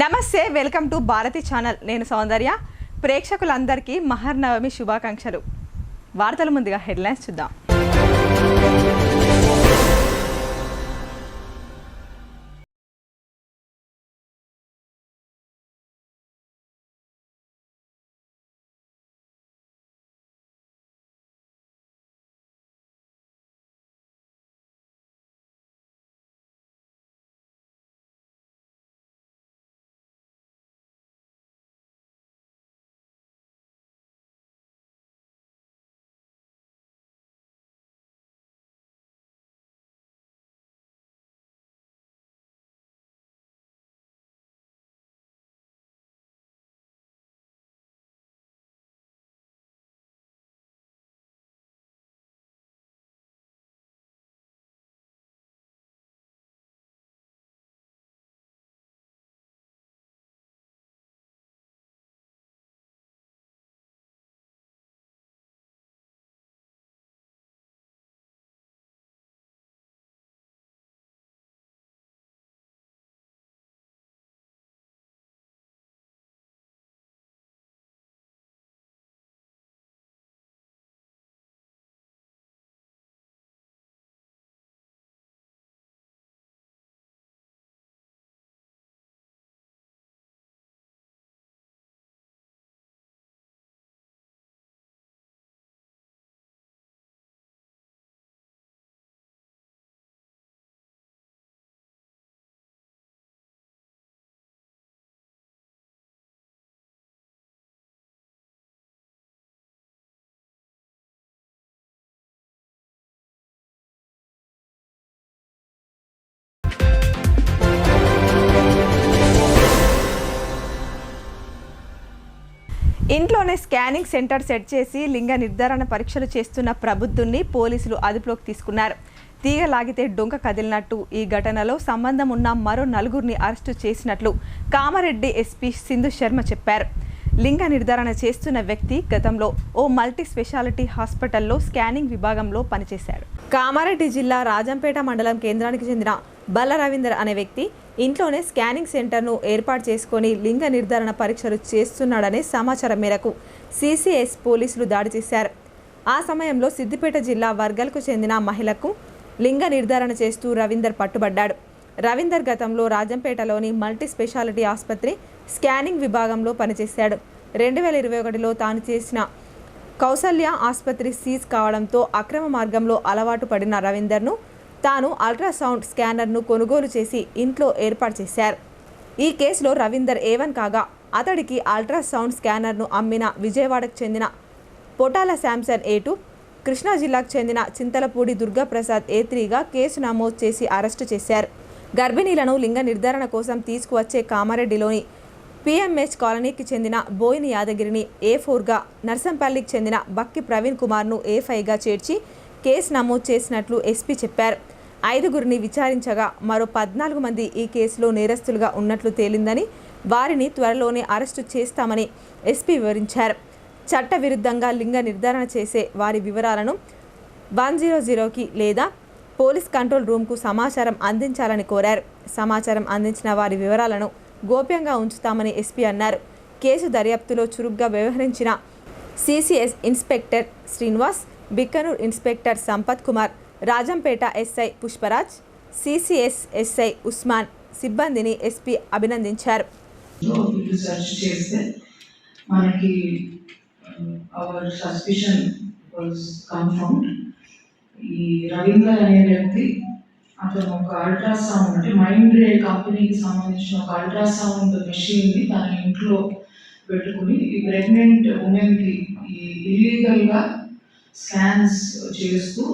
నమస్తే, welcome to Bharati channel. నేను సౌందర్య. ప్రేక్షకులందరికీ మహర్నవమి శుభాకాంక్షలు. వార్తల ముందుగా హెడ్లైన్స్ చూద్దాం. ఇంట్లోనే స్కానింగ్ సెంటర్ సెట్ చేసి లింగ నిర్ధారణ పరీక్షలు చేస్తున్న ప్రబుద్ధుణ్ణి పోలీసులు అదుపులోకి తీసుకున్నారు. తీగ లాగితే డొంక కదిలినట్టు ఈ ఘటనలో సంబంధం ఉన్న మరో నలుగురిని అరెస్టు చేసినట్లు కామారెడ్డి ఎస్పీ సింధు శర్మ చెప్పారు. లింగ నిర్ధారణ చేస్తున్న వ్యక్తి గతంలో ఓ మల్టీ స్పెషాలిటీ హాస్పిటల్లో స్కానింగ్ విభాగంలో పనిచేశాడు. కామారెడ్డి జిల్లా రాజంపేట మండలం కేంద్రానికి చెందిన బల్ల రవీందర్ అనే వ్యక్తి ఇంట్లోనే స్కానింగ్ సెంటర్ను ఏర్పాటు చేసుకొని లింగ నిర్ధారణ పరీక్షలు చేస్తున్నాడనే సమాచారం మేరకు సిసిఎస్ పోలీసులు దాడి చేశారు. ఆ సమయంలో సిద్దిపేట జిల్లా వర్గల్కు చెందిన మహిళకు లింగ నిర్ధారణ చేస్తూ రవీందర్ పట్టుబడ్డాడు. రవీందర్ గతంలో రాజంపేటలోని మల్టీ స్పెషాలిటీ ఆసుపత్రి స్కానింగ్ విభాగంలో పనిచేశాడు. 2021లో తాను చేసిన కౌసల్య ఆసుపత్రి సీజ్ కావడంతో అక్రమ మార్గంలో అలవాటు పడిన రవీందర్ను తాను అల్ట్రాసౌండ్ స్కానర్ను కొనుగోలు చేసి ఇంట్లో ఏర్పాటు చేశారు. ఈ కేసులో రవీందర్ A1 కాగా అతడికి అల్ట్రాసౌండ్ స్కానర్ను అమ్మిన విజయవాడకు చెందిన పొటాల శాంసన్ A2, కృష్ణా జిల్లాకు చెందిన చింతలపూడి దుర్గాప్రసాద్ A3గా కేసు నమోదు చేసి అరెస్టు చేశారు. గర్భిణీలను లింగ నిర్ధారణ కోసం తీసుకువచ్చే కామారెడ్డిలోని పిఎంహెచ్ కాలనీకి చెందిన బోయిని యాదగిరిని A4గా, నర్సంపల్లికి చెందిన బక్కి ప్రవీణ్ కుమార్ను A5గా చేర్చి కేసు నమోదు చేసినట్లు ఎస్పీ చెప్పారు. 5గురిని విచారించగా మరో 14 మంది ఈ కేసులో నేరస్తులుగా ఉన్నట్లు తేలిందని, వారిని త్వరలోనే అరెస్టు చేస్తామని ఎస్పీ వివరించారు. చట్ట విరుద్ధంగా లింగ నిర్ధారణ చేసే వారి వివరాలను 100కి లేదా పోలీస్ కంట్రోల్ రూమ్కు సమాచారం అందించాలని కోరారు. సమాచారం అందించిన వారి వివరాలను గోప్యంగా ఉంచుతామని ఎస్పీ అన్నారు. కేసు దర్యాప్తులో చురుగ్గా వ్యవహరించిన CCS inspector Srinivas, Bikkanoor inspector Sampath Kumar, Rajampet SI Pushparaj, CCS SI Usman సిబ్బందిని ఎస్పీ అభినందించారు. ఈ రవీందర్ అనే వ్యక్తి అతను ఒక అల్ట్రాసౌండ్ అంటే మైండ్ రే కంపెనీకి సంబంధించిన ఒక అల్ట్రాసౌండ్ మెషిన్ని తన ఇంట్లో పెట్టుకుని ఈ ప్రెగ్నెంట్ ఉమెన్కి ఇల్లీగల్గా స్కాన్స్ చేస్తూ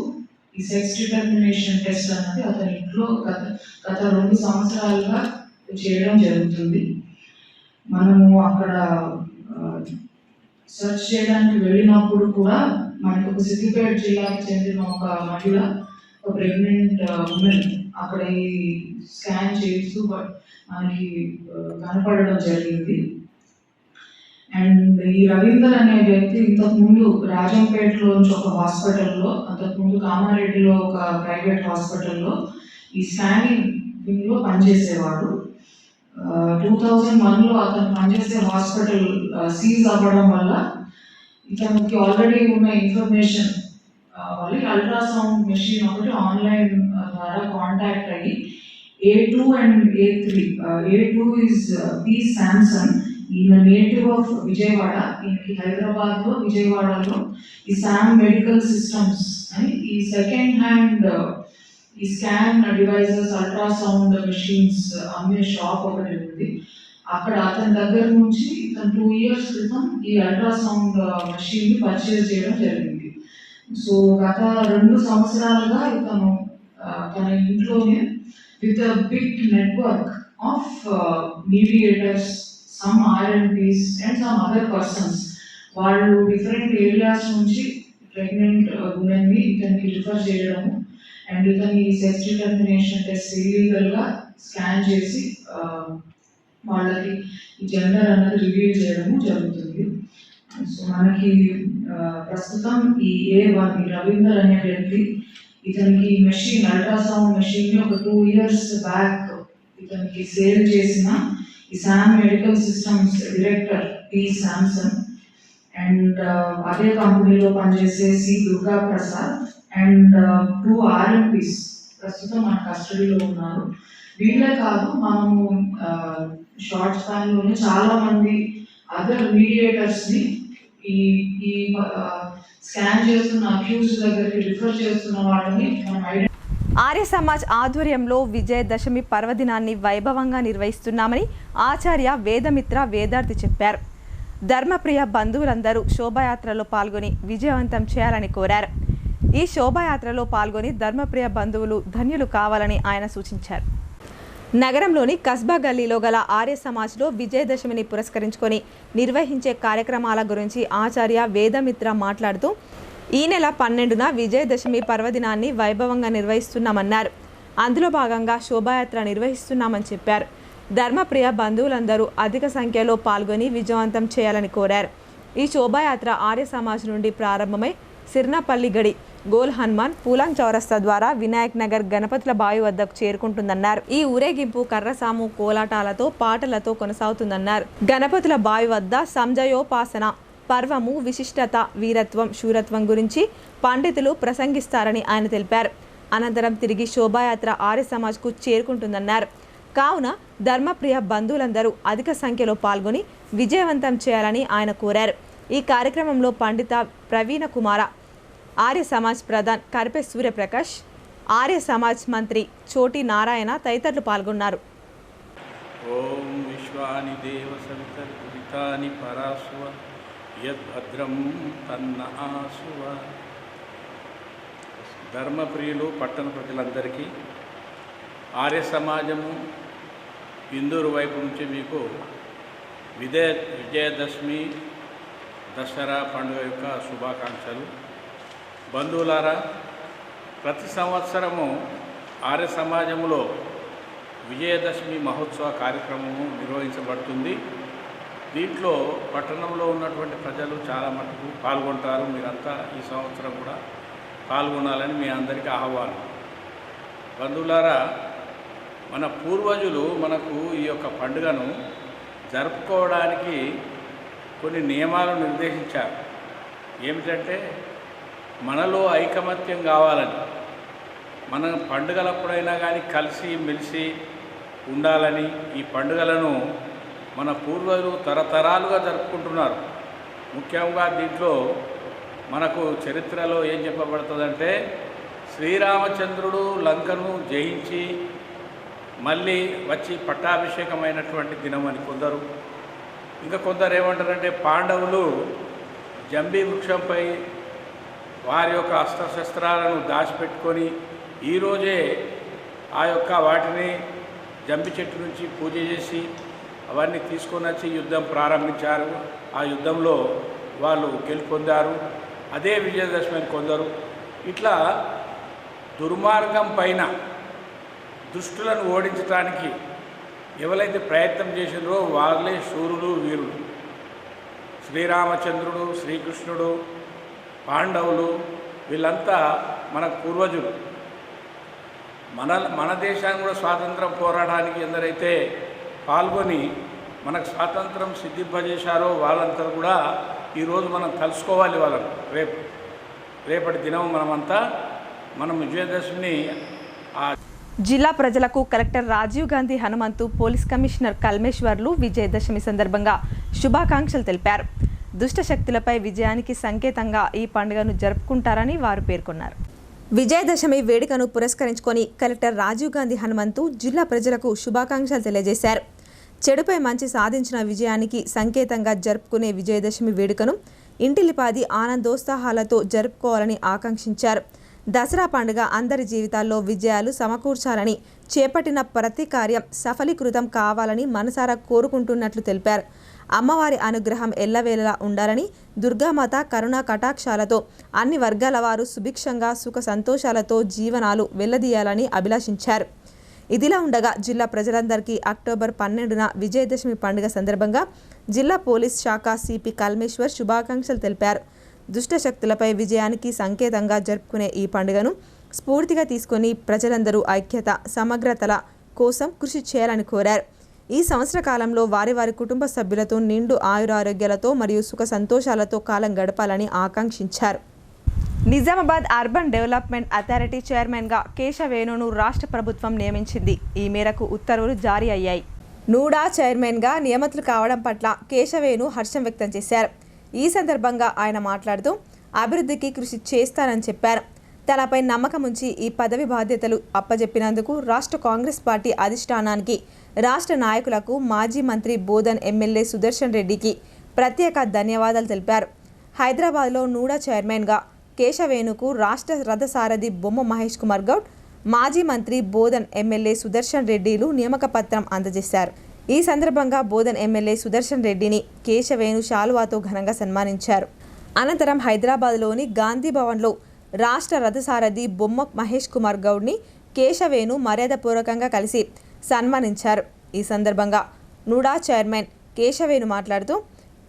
ఈ సెక్స్ డిటర్మినేషన్ టెస్ట్ అన్నది అతని ఇంట్లో గత 2 సంవత్సరాలుగా చేయడం జరుగుతుంది. మనము అక్కడ సెర్చ్ చేయడానికి వెళ్ళినప్పుడు కూడా మనకు ఒక సిద్దిపేట జిల్లాకి చెందిన ఒక మహిళ, ఒక ప్రెగ్నెంట్ ఉమెన్ అక్కడ ఈ స్కాన్ చేస్తూ మనకి కనపడడం జరిగింది. అండ్ ఈ రవీందర్ అనే వ్యక్తి ఇంతకుముందు రాజంపేటలోంచి ఒక హాస్పిటల్లో, అంతకుముందు కామారెడ్డిలో ఒక ప్రైవేట్ హాస్పిటల్లో ఈ స్కానింగ్ లో పనిచేసేవాడు. 2001లో అతను పనిచేసే హాస్పిటల్ సీజ్ అవ్వడం వల్ల ఇతనికి ఆల్రెడీ ఉన్న ఇన్ఫర్మేషన్ వల్ల అల్ట్రాసౌండ్ మెషిన్ ఒకటి ఆన్లైన్ ద్వారా కాంటాక్ట్ అయ్యి A2 and A3. A2 is P. Samson. ఈయన నేటివ్ ఆఫ్ విజయవాడ. ఈయనకి హైదరాబాద్లో విజయవాడలో ఈ శామ్ మెడికల్ సిస్టమ్స్ అని ఈ సెకండ్ హ్యాండ్ ఈ స్కాన్ డివైజెస్ అల్ట్రాసౌండ్ మెషిన్స్ అమ్మే షాప్ ఒకటి ఉంది. అక్కడ అతని దగ్గర నుంచి ఇతను 2 years క్రితం ఈ అల్ట్రాసౌండ్ మెషిన్ని పర్చేజ్ చేయడం జరిగింది. సో గత 2 సంవత్సరాలుగా ఇతను తన ఇంట్లోనే with a big network of mediators, some RNPs and some other persons. వాళ్ళు డిఫరెంట్ ఏరియాస్ నుంచి ప్రెగ్నెంట్ ఉమెన్ని ఇతనికి రిఫర్ చేయడము అండ్ ఇతని సెక్స్ డిటర్మినేషన్ టెస్ట్ ఇల్లీగల్గా స్కాన్ చేసి వాళ్ళకి ఈ జెండర్ అన్నది రివీల్ చేయడము జరుగుతుంది. సో మనకి ప్రస్తుతం ఈ A1 ఈ రవీందర్ అనే వ్యక్తి ఇతనికి మెషిన్ అల్ట్రాసౌండ్ మెషిన్ ఒక 2 years బ్యాక్ ఇతనికి సేల్ చేసిన ఈ Sam medical systems director P Samson and అదే కంపెనీలో పనిచేసే C Durga Prasad and 2 RMPs ప్రస్తుతం మన కస్టడీలో ఉన్నారు. వీళ్ళే కాదు, మనము షార్ట్ స్పాన్లోనే చాలా మంది అదర్ మీడియేటర్స్ని ఈ స్కాన్ చేస్తున్న అక్యూజ్ దగ్గరికి రిఫర్ చేస్తున్న వాళ్ళని మనం ఆర్య సమాజ్ ఆధ్వర్యంలో విజయదశమి పర్వదినాన్ని వైభవంగా నిర్వహిస్తున్నామని ఆచార్య వేదమిత్ర వేదార్థి చెప్పారు. ధర్మప్రియ బంధువులందరూ శోభాయాత్రలో పాల్గొని విజయవంతం చేయాలని కోరారు. ఈ శోభాయాత్రలో పాల్గొని ధర్మప్రియ బంధువులు ధన్యులు కావాలని ఆయన సూచించారు. నగరంలోని కస్బా గల్లీలో గల ఆర్య సమాజ్లో విజయదశమిని పురస్కరించుకొని నిర్వహించే కార్యక్రమాల గురించి ఆచార్య వేదమిత్ర మాట్లాడుతూ ఈ నెల 12న విజయదశమి పర్వదినాన్ని వైభవంగా నిర్వహిస్తున్నామన్నారు. అందులో భాగంగా శోభాయాత్ర నిర్వహిస్తున్నామని చెప్పారు. ధర్మప్రియ బంధువులందరూ అధిక సంఖ్యలో పాల్గొని విజయవంతం చేయాలని కోరారు. ఈ శోభాయాత్ర ఆర్య సమాజ్ నుండి ప్రారంభమై సిర్నపల్లి గడి గోల్ హనుమాన్ పూలాంగ్ చౌరస్తా ద్వారా వినాయక్ నగర్ గణపతుల బావి వద్దకు చేరుకుంటుందన్నారు. ఈ ఊరేగింపు కర్రసాము కోలాటాలతో పాటలతో కొనసాగుతుందన్నారు. గణపతుల బావి వద్ద సంజయోపాసన పర్వము విశిష్టత వీరత్వం శూరత్వం గురించి పండితులు ప్రసంగిస్తారని ఆయన తెలిపారు. అనంతరం తిరిగి శోభాయాత్ర ఆర్య సమాజ్కు చేరుకుంటుందన్నారు. కావున ధర్మప్రియ బంధువులందరూ అధిక సంఖ్యలో పాల్గొని విజయవంతం చేయాలని ఆయన కోరారు. ఈ కార్యక్రమంలో పండిత ప్రవీణ కుమార, ఆర్య సమాజ్ ప్రధాన్ కరిపే సూర్యప్రకాష్, ఆర్య సమాజ్ మంత్రి చోటి నారాయణ తదితరులు పాల్గొన్నారు. ఓం విశ్వాని దేవ సవితర్వితాని పరాసువ యద్భద్రం తన్న ఆసువ. ధర్మప్రియులు పట్టణ ప్రజలందరికీ ఆర్య సమాజము ఇందూరు వైపు నుంచి మీకు విజయదశమి దసరా పండుగ యొక్క శుభాకాంక్షలు. బంధువులారా, ప్రతి సంవత్సరము ఆర్య సమాజంలో విజయదశమి మహోత్సవ కార్యక్రమము నిర్వహించబడుతుంది. దీంట్లో పట్టణంలో ఉన్నటువంటి ప్రజలు చాలా మటుకు పాల్గొంటారు. మీరంతా ఈ సంవత్సరం కూడా పాల్గొనాలని మీ అందరికీ ఆహ్వానం. బంధువులారా, మన పూర్వజులు మనకు ఈ యొక్క పండుగను జరుపుకోవడానికి కొన్ని నియమాలు నిర్దేశించారు. ఏమిటంటే మనలో ఐకమత్యం కావాలని, మన పండుగలప్పుడైనా కానీ కలిసి మెలిసి ఉండాలని ఈ పండుగలను మన పూర్వజులు తరతరాలుగా జరుపుకుంటున్నారు. ముఖ్యంగా దీంట్లో మనకు చరిత్రలో ఏం చెప్పబడుతుందంటే శ్రీరామచంద్రుడు లంకను జయించి మళ్ళీ వచ్చి పట్టాభిషేకమైనటువంటి దినం అని కొందరు, ఇంకా కొందరు ఏమంటారంటే పాండవులు జంబీ వృక్షంపై వారి యొక్క అస్త్రశస్త్రాలను దాచిపెట్టుకొని ఈరోజే ఆ యొక్క వాటిని జంబి చెట్టు నుంచి పూజ చేసి అవన్నీ తీసుకొని వచ్చి యుద్ధం ప్రారంభించారు. ఆ యుద్ధంలో వాళ్ళు గెలుపొందారు. అదే విజయదశమి అని కొందరు. ఇట్లా దుర్మార్గం పైన దుష్టులను ఓడించడానికి ఎవరైతే ప్రయత్నం చేసినారో వాళ్ళే శూరులు వీరులు. శ్రీరామచంద్రుడు, శ్రీకృష్ణుడు, పాండవులు వీళ్ళంతా మన పూర్వజులు. మన దేశాన్ని కూడా స్వాతంత్రం పోరాటానికి ఎందరైతే పాల్గొని మనకు స్వాతంత్రం సిద్ధింపజేశారో వాళ్ళంతా కూడా ఈరోజు మనం తలుసుకోవాలి. వాళ్ళను రేపటి దినం మనం విజయదశమిని జిల్లా ప్రజలకు collector Rajiv Gandhi Hanumanthu, police commissioner కల్మేశ్వర్లు విజయదశమి సందర్భంగా శుభాకాంక్షలు తెలిపారు. దుష్ట శక్తులపై విజయానికి సంకేతంగా ఈ పండుగను జరుపుకుంటారని వారు పేర్కొన్నారు. విజయదశమి వేడుకను పురస్కరించుకొని కలెక్టర్ రాజీవ్ గాంధీ హనుమంతు జిల్లా ప్రజలకు శుభాకాంక్షలు తెలియజేశారు. చెడుపై మంచి సాధించిన విజయానికి సంకేతంగా జరుపుకునే విజయదశమి వేడుకను ఇంటిలిపాది ఆనందోత్సాహాలతో జరుపుకోవాలని ఆకాంక్షించారు. దసరా పండుగ అందరి జీవితాల్లో విజయాలు సమకూర్చాలని, చేపట్టిన ప్రతి కార్యం సఫలీకృతం కావాలని మనసారా కోరుకుంటున్నట్లు తెలిపారు. అమ్మవారి అనుగ్రహం ఎల్లవేళలా ఉండాలని, దుర్గామాత కరుణా కటాక్షాలతో అన్ని వర్గాల వారు సుభిక్షంగా సుఖ సంతోషాలతో జీవనాలు వెల్లదీయాలని అభిలాషించారు. ఇదిలా ఉండగా జిల్లా ప్రజలందరికీ అక్టోబర్ 12న విజయదశమి పండుగ సందర్భంగా జిల్లా పోలీస్ శాఖ సిపి కల్మేశ్వర్ శుభాకాంక్షలు తెలిపారు. దుష్ట శక్తులపై విజయానికి సంకేతంగా జరుపుకునే ఈ పండుగను స్ఫూర్తిగా తీసుకొని ప్రజలందరూ ఐక్యత, సమగ్రతల కోసం కృషి చేయాలని కోరారు. ఈ సంవత్సర కాలంలో వారి కుటుంబ సభ్యులతో నిండు ఆయురారోగ్యాలతో మరియు సుఖ సంతోషాలతో కాలం గడపాలని ఆకాంక్షించారు. నిజామాబాద్ అర్బన్ డెవలప్మెంట్ అథారిటీ చైర్మన్గా కేశవేణును రాష్ట్ర ప్రభుత్వం నియమించింది. ఈ మేరకు ఉత్తర్వులు జారీ అయ్యాయి. నూడా చైర్మన్గా నియమితులు కావడం పట్ల కేశవేణు హర్షం వ్యక్తం చేశారు. ఈ సందర్భంగా ఆయన మాట్లాడుతూ అభివృద్ధికి కృషి చేస్తానని చెప్పారు. తనపై నమ్మకం ఉంచి ఈ పదవి బాధ్యతలు అప్పజెప్పినందుకు రాష్ట్ర కాంగ్రెస్ పార్టీ అధిష్టానానికి, రాష్ట్ర నాయకులకు, మాజీ మంత్రి బోధన్ ఎమ్మెల్యే సుదర్శన్ రెడ్డికి ప్రత్యేక ధన్యవాదాలు తెలిపారు. హైదరాబాద్లో నూడా చైర్మన్గా కేశవేణుకు రాష్ట్ర రథసారథి బొమ్మ మహేష్ కుమార్ గౌడ్, మాజీ మంత్రి బోధన్ ఎమ్మెల్యే సుదర్శన్ రెడ్డిలు నియామక పత్రం అందజేశారు. ఈ సందర్భంగా బోధన్ ఎమ్మెల్యే సుదర్శన్ రెడ్డిని కేశవేణు శాలువాతో ఘనంగా సన్మానించారు. అనంతరం హైదరాబాద్లోని గాంధీ భవన్లో రాష్ట్ర రథసారథి బొమ్మ మహేష్ కుమార్ గౌడ్ని కేశవేణు మర్యాదపూర్వకంగా కలిసి సన్మానించారు. ఈ సందర్భంగా నూడా చైర్మన్ కేశవేణు మాట్లాడుతూ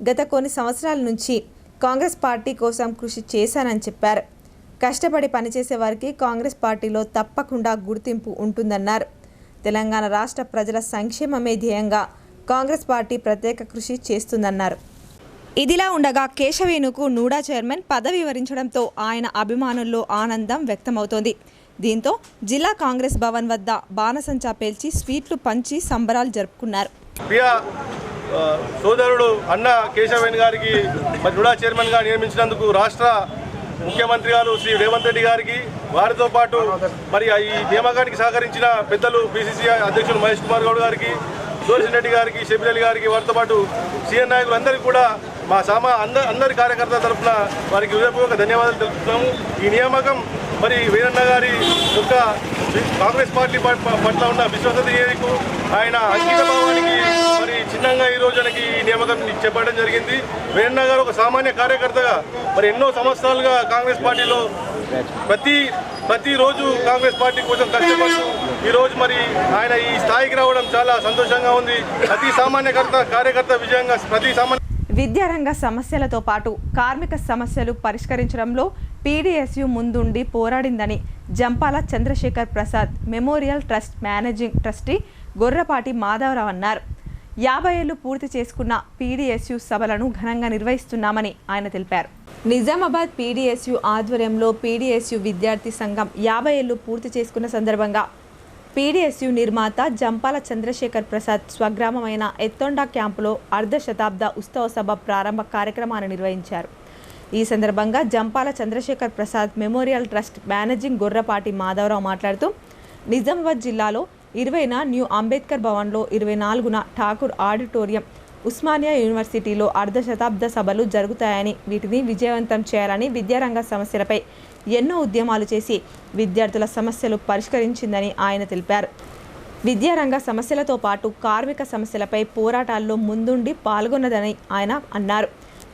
గత కొన్ని సంవత్సరాల నుంచి కాంగ్రెస్ పార్టీ కోసం కృషి చేశానని చెప్పారు. కష్టపడి పనిచేసే వారికి కాంగ్రెస్ పార్టీలో తప్పకుండా గుర్తింపు ఉంటుందన్నారు. తెలంగాణ రాష్ట్ర ప్రజల సంక్షేమమే ధ్యేయంగా కాంగ్రెస్ పార్టీ ప్రత్యేక కృషి చేస్తుందన్నారు. ఇదిలా ఉండగా కేశవేణుకు నూడా చైర్మన్ పదవి వివరించడంతో ఆయన అభిమానుల్లో ఆనందం వ్యక్తమవుతోంది. దీంతో జిల్లా కాంగ్రెస్ భవన్ వద్ద బాణసంచా పేల్చి స్వీట్లు పంచి సంబరాలు జరుపుకున్నారు. సోదరుడు అన్న కేశవేణు గారికి నూడా చైర్మన్గా నియమించినందుకు రాష్ట్ర ముఖ్యమంత్రి గారు శ్రీ రేవంత్ రెడ్డి గారికి, వారితో పాటు మరి ఈ నియామకానికి సహకరించిన పెద్దలు పిసిసి అధ్యక్షులు మహేష్ కుమార్ గౌడ్ గారికి, సుదర్శన్ రెడ్డి గారికి, షబీర్ అలీ గారికి, వారితో పాటు సీఎన్ నాయకులందరికీ కూడా మా అందరి కార్యకర్తల తరఫున వారికి హృదయపూర్వక ధన్యవాదాలు తెలుపుతున్నాము. ఈ నియామకం మరి వీరన్న గారి యొక్క కాంగ్రెస్ పార్టీ పట్ల ఉన్న విశ్వసనీయతకు, ఆయన అంకిత భావానికి మరి చిన్నంగా ఈ రోజునకి ఈ నియామకం చెప్పడం జరిగింది. వీరన్న గారు ఒక సామాన్య కార్యకర్తగా మరి ఎన్నో సంవత్సరాలుగా కాంగ్రెస్ పార్టీలో ప్రతిరోజు కాంగ్రెస్ పార్టీ కోసం కష్టపడుతూ ఈరోజు మరి ఆయన ఈ స్థాయికి రావడం చాలా సంతోషంగా ఉంది. ప్రతి సామాన్య కార్యకర్త విజయంగా విద్యారంగ సమస్యలతో పాటు కార్మిక సమస్యలు పరిష్కరించడంలో పీడీఎస్యు ముందుండి పోరాడిందని Jampala Chandrasekhar Prasad memorial trust managing trustee Gorrapati Madhavarao అన్నారు. 50 ఏళ్లు పూర్తి చేసుకున్న పీడీఎస్యు సభలను ఘనంగా నిర్వహిస్తున్నామని ఆయన తెలిపారు. నిజామాబాద్ పీడీఎస్యు ఆధ్వర్యంలో పీడీఎస్యు విద్యార్థి సంఘం 50 ఏళ్లు పూర్తి చేసుకున్న సందర్భంగా పీడీఎస్యు నిర్మాత జంపాల చంద్రశేఖర్ ప్రసాద్ స్వగ్రామమైన ఎత్తొండ క్యాంపులో అర్ధ శతాబ్ద ఉత్సవ సభ ప్రారంభ కార్యక్రమాన్ని నిర్వహించారు. ఈ సందర్భంగా Jampala Chandrasekhar Prasad memorial trust managing Gorrapati Madhavarao మాట్లాడుతూ నిజామాబాద్ జిల్లాలో 20న న్యూ అంబేద్కర్ భవన్లో, 24న ఠాకూర్ ఆడిటోరియం, ఉస్మానియా యూనివర్సిటీలో అర్ధ శతాబ్ద సభలు జరుగుతాయని, వీటిని విజయవంతం చేయాలని విద్యారంగ సమస్యలపై ఎన్నో ఉద్యమాలు చేసి విద్యార్థుల సమస్యలు పరిష్కరించిందని ఆయన తెలిపారు. విద్యారంగ సమస్యలతో పాటు కార్మిక సమస్యలపై పోరాటాల్లో ముందుండి పాల్గొన్నదని ఆయన అన్నారు.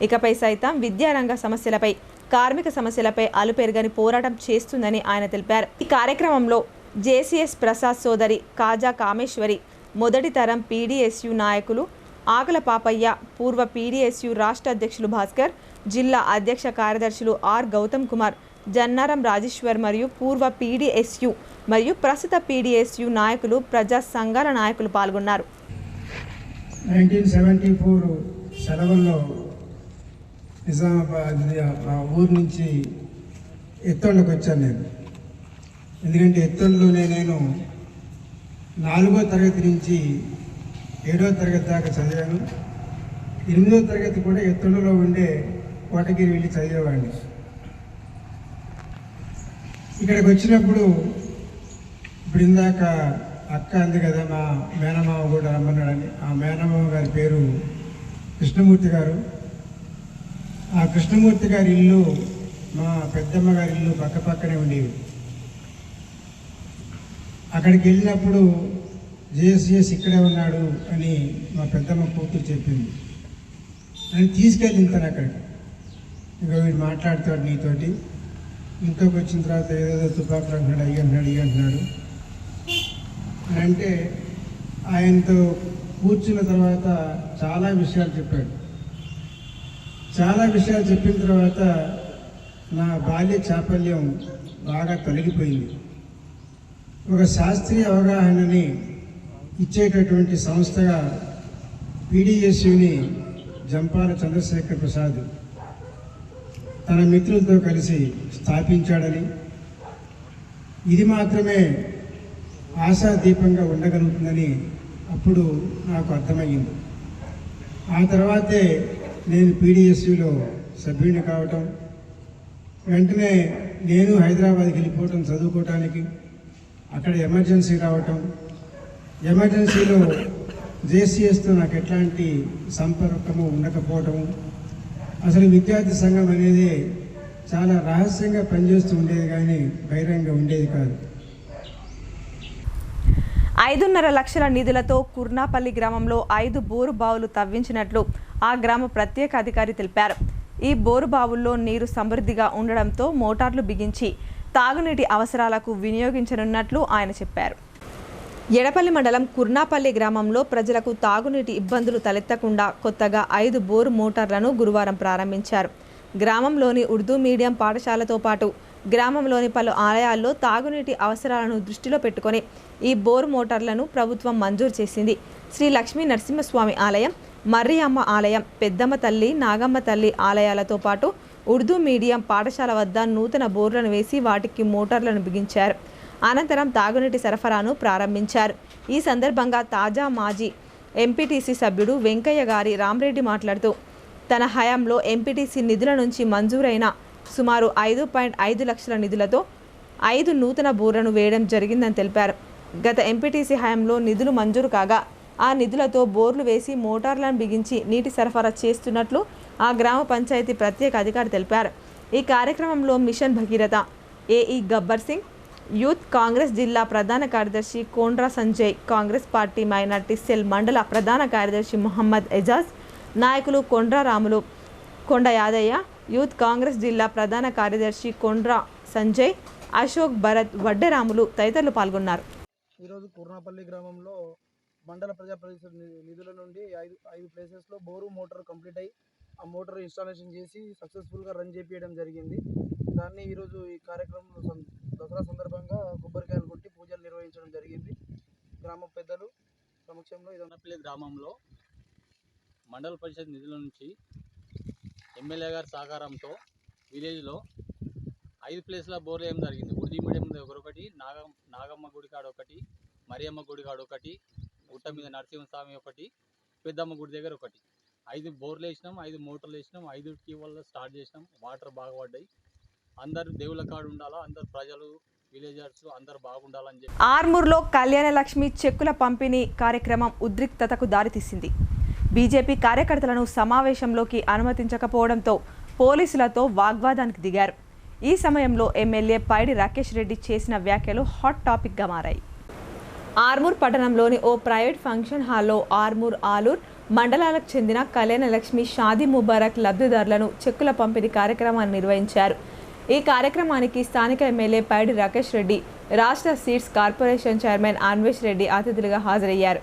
ఇకపై సైతం విద్యారంగ సమస్యలపై, కార్మిక సమస్యలపై అలుపెరగని పోరాటం చేస్తుందని ఆయన తెలిపారు. ఈ కార్యక్రమంలో జేసీఎస్ ప్రసాద్ సోదరి కాజా కామేశ్వరి, మొదటి తరం పీడీఎస్యు నాయకులు ఆకుల పాపయ్య, పూర్వ పీడీఎస్యు రాష్ట్ర అధ్యక్షులు భాస్కర్, జిల్లా అధ్యక్ష కార్యదర్శులు ఆర్ గౌతమ్ కుమార్, జన్నారం రాజేశ్వర్ మరియు పూర్వ పీడీఎస్యు మరియు ప్రస్తుత పీడీఎస్యు నాయకులు, ప్రజా సంఘాల నాయకులు పాల్గొన్నారు. 1974 సెలవుల్లో నిజామాబాద్ ఆ ఊరు నుంచి ఎత్తోళ్ళకి వచ్చాను నేను. ఎందుకంటే ఎత్తోళ్ళలోనే నేను 4వ తరగతి నుంచి 7వ తరగతి దాకా చదివాను. 8వ తరగతి కూడా ఎత్తోళ్ళలో ఉండే కోటగిరి వెళ్ళి చదివేవాడిని. ఇక్కడికి వచ్చినప్పుడు ఇప్పుడు ఇందాక అక్క అంది కదా, మా మేనమామ కూడా రమ్మన్నాడని. ఆ మేనమామ గారి పేరు కృష్ణమూర్తి గారు. ఆ కృష్ణమూర్తి గారి ఇల్లు మా పెద్దమ్మ గారి ఇల్లు పక్క పక్కనే ఉండేవి. అక్కడికి వెళ్ళినప్పుడు జేఎస్ఎస్ ఇక్కడే ఉన్నాడు అని మా పెద్దమ్మ కూతురు చెప్పింది. నేను తీసుకెళ్ళిన తను అక్కడికి. ఇంకా వీడు మాట్లాడుతాడు నీతోటి. ఇంట్లోకి వచ్చిన తర్వాత ఏదేదో తుపాకులు అంటున్నాడు, అయ్యి అంటున్నాడు అంటే ఆయనతో కూర్చున్న తర్వాత చాలా విషయాలు చెప్పాడు. చాలా విషయాలు చెప్పిన తర్వాత నా బాల్య చాపల్యం బాగా తొలగిపోయింది. ఒక శాస్త్రీయ అవగాహనని ఇచ్చేటటువంటి సంస్థగా పీడిఎస్యుని జంపాల చంద్రశేఖర్ ప్రసాద్ తన మిత్రులతో కలిసి స్థాపించాడని, ఇది మాత్రమే ఆశాదీపంగా ఉండగలుగుతుందని అప్పుడు నాకు అర్థమయ్యింది. ఆ తర్వాతే నేను పీడిఎస్యులో సభ్యుడిని కావటం, వెంటనే నేను హైదరాబాద్కి వెళ్ళిపోవటం చదువుకోవటానికి. అక్కడ ఎమర్జెన్సీ రావటం, ఎమర్జెన్సీలో జేసీఎస్తో నాకు ఎట్లాంటి సంపర్కము ఉండకపోవటము, అసలు విద్యార్థి సంఘం అనేది చాలా రహస్యంగా పనిచేస్తూ ఉండేది కానీ బహిరంగంగా ఉండేది కాదు. 5.5 లక్షల నిధులతో కుర్నాపల్లి గ్రామంలో 5 బోరు బావులు తవ్వించినట్లు ఆ గ్రామ ప్రత్యేక అధికారి తెలిపారు. ఈ బోరు బావుల్లో నీరు సమృద్ధిగా ఉండడంతో మోటార్లు బిగించి తాగునీటి అవసరాలకు వినియోగించనున్నట్లు ఆయన చెప్పారు. ఎడపల్లి మండలం కుర్నాపల్లి గ్రామంలో ప్రజలకు తాగునీటి ఇబ్బందులు తలెత్తకుండా కొత్తగా 5 బోరు మోటార్లను గురువారం ప్రారంభించారు. గ్రామంలోని ఉర్దూ మీడియం పాఠశాలతో పాటు గ్రామంలోని పలు ఆలయాల్లో తాగునీటి అవసరాలను దృష్టిలో పెట్టుకొని ఈ బోరు మోటార్లను ప్రభుత్వం మంజూరు చేసింది. శ్రీ లక్ష్మీ నరసింహస్వామి ఆలయం, మర్రియమ్మ ఆలయం, పెద్దమ్మ తల్లి, నాగమ్మ తల్లి ఆలయాలతో పాటు ఉర్దూ మీడియం పాఠశాల వద్ద నూతన బోర్లను వేసి వాటికి మోటార్లను బిగించారు. అనంతరం తాగునీటి సరఫరాను ప్రారంభించారు. ఈ సందర్భంగా తాజా మాజీ ఎంపీటీసీ సభ్యుడు వెంకయ్య గారి రామరెడ్డి మాట్లాడుతూ తన హయాంలో ఎంపీటీసీ నిధుల నుంచి మంజూరైన సుమారు 5.5 లక్షల నిధులతో 5 నూతన బోర్లను వేయడం జరిగిందని తెలిపారు. గత ఎంపీటీసీ హయాంలో నిధులు మంజూరు కాగా ఆ నిధులతో బోర్లు వేసి మోటార్లను బిగించి నీటి సరఫరా చేస్తున్నట్లు ఆ గ్రామ పంచాయతీ ప్రత్యేక అధికారి తెలిపారు. ఈ కార్యక్రమంలో mission Bhagiratha AE Gabbar Singh, youth Congress జిల్లా ప్రధాన కార్యదర్శి Kondra Sanjay, Congress party minority cell మండల ప్రధాన కార్యదర్శి మొహమ్మద్ ఎజాజ్, నాయకులు కొండ్రా రాములు, కొండ యాదయ్య, యూత్ కాంగ్రెస్ జిల్లా ప్రధాన కార్యదర్శి కొండ్రా సంజయ్, అశోక్, భరత్, వడ్డెరాములు తదితరులు పాల్గొన్నారు. ఈరోజు కుర్నాపల్లి గ్రామంలో మండల ప్రజా పరిషత్ నిధుల నుండి 5 ప్లేసెస్లో బోరు మోటార్ కంప్లీట్ అయ్యి ఆ మోటార్ ఇన్స్టాలేషన్ చేసి సక్సెస్ఫుల్గా రన్ చేపించడం జరిగింది. దాన్ని ఈరోజు ఈ కార్యక్రమంలో దసరా సందర్భంగా కొబ్బరికాయలు కొట్టి పూజలు నిర్వహించడం జరిగింది. గ్రామ పెద్దలు సమక్షంలో కుర్నాపల్లి గ్రామంలో మండల పరిషత్ నిధుల నుంచి ఎమ్మెల్యే గారి సహకారంతో విలేజ్లో 5 ప్లేస్ల బోర్లు వేయడం జరిగింది. ఉర్దూ మీడియం ఒకటి, నాగమ్మ గుడి కాడ ఒకటి, మరియమ్మ గుడి కాడ ఒకటి, గుట్ట మీద నరసింహస్వామి ఒకటి, పెద్దమ్మ గుడి దగ్గర ఒకటి. 5 బోర్లు వేసినాం, 5 మోటార్లు వేసినాం, 5 వల్ల స్టార్ట్ చేసినాం. వాటర్ బాగా పడ్డాయి. అందరు దేవుళ్ళ కాడ ఉండాలా, అందరు ప్రజలు విలేజర్స్ అందరు బాగుండాలని చెప్పి ఆర్మూర్లో కళ్యాణ లక్ష్మి చెక్కుల పంపిణీ కార్యక్రమం ఉద్రిక్తతకు దారితీసింది. బీజేపీ కార్యకర్తలను సమావేశంలోకి అనుమతించకపోవడంతో పోలీసులతో వాగ్వాదానికి దిగారు. ఈ సమయంలో ఎమ్మెల్యే పైడి రాకేష్ రెడ్డి చేసిన వ్యాఖ్యలు హాట్ టాపిక్గా మారాయి. ఆర్మూర్ పట్టణంలోని ఓ ప్రైవేట్ ఫంక్షన్ హాల్లో ఆర్మూర్, ఆలూర్ మండలాలకు చెందిన కళ్యాణ లక్ష్మి షాదీ ముబారక్ లబ్ధిదారులను చెక్కుల పంపిణీ కార్యక్రమాన్ని నిర్వహించారు. ఈ కార్యక్రమానికి స్థానిక ఎమ్మెల్యే పైడి రాకేష్ రెడ్డి, రాష్ట్ర seeds corporation chairman Anvesh Reddy అతిథులుగా హాజరయ్యారు.